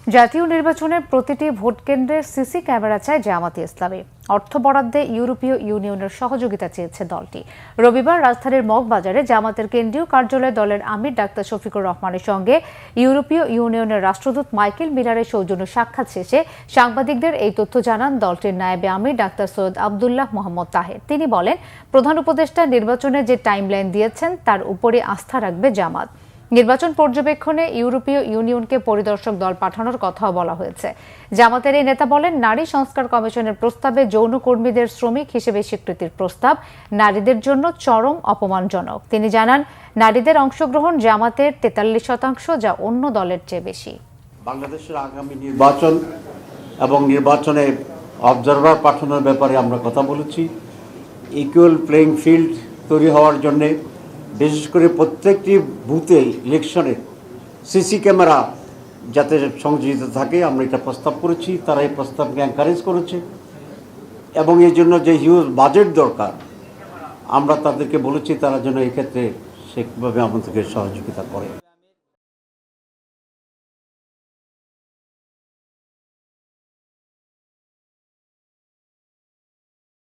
জাতীয় নির্বাচনের প্রতিটি ভোট কেন্দ্রের সিসি ক্যামেরা চায় জামায়াতে ইসলামী। অর্থ বরাদ্দে ইউরোপীয় ইউনিয়নের সহযোগিতা চেয়েছে দলটি। রবিবার রাজধানীর মগবাজারে জামায়াতের কেন্দ্রীয় কার্যালয়ে দলের আমির ডাক্তার শফিকুর রহমানের সঙ্গে ইউরোপীয় ইউনিয়নের রাষ্ট্রদূত মাইকেল মিলারের সৌজন্য সাক্ষাৎ শেষে সাংবাদিকদের এই তথ্য জানান দলটির নায়েবে আমির ডাক্তার সৈয়দ আবদুল্লাহ মোহাম্মদ তাহের। তিনি বলেন, প্রধান উপদেষ্টা নির্বাচনে যে টাইমলাইন দিয়েছেন তার উপরে আস্থা রাখবে জামাত। নির্বাচন পর্যবেক্ষণে ইউরোপীয় ইউনিয়নকে পরিদর্শক দল পাঠানোর কথাও বলা হয়েছে। জামাতের এই নেতা বলেন, নারী সংস্কার কমিশনের প্রস্তাবে যৌনকর্মীদের শ্রমিক হিসেবে স্বীকৃতির প্রস্তাব নারীদের জন্য চরম অপমানজনক। তিনি জানান, নারীদের অংশগ্রহণ জামাতের 43%, যা অন্য দলের চেয়ে বেশি। বাংলাদেশের আগামী নির্বাচন এবং নির্বাচনে অবজারভার পাঠানোর ব্যাপারে আমরা কথা বলেছি। ইকুয়াল প্লেইং ফিল্ড তৈরি হওয়ার জন্যে বিশেষ করে প্রত্যেকটি বুথে ইলেকশনে সিসি ক্যামেরা যাতে সংযোজিত থাকে আমরা এটা প্রস্তাব করেছি। তারা এই প্রস্তাবকে এনকারেজ করেছে এবং এই জন্য যে হিউজ বাজেট দরকার আমরা তাদেরকে বলেছি তারা যেন এক্ষেত্রে সেভাবে আমাদেরকে সহযোগিতা করে।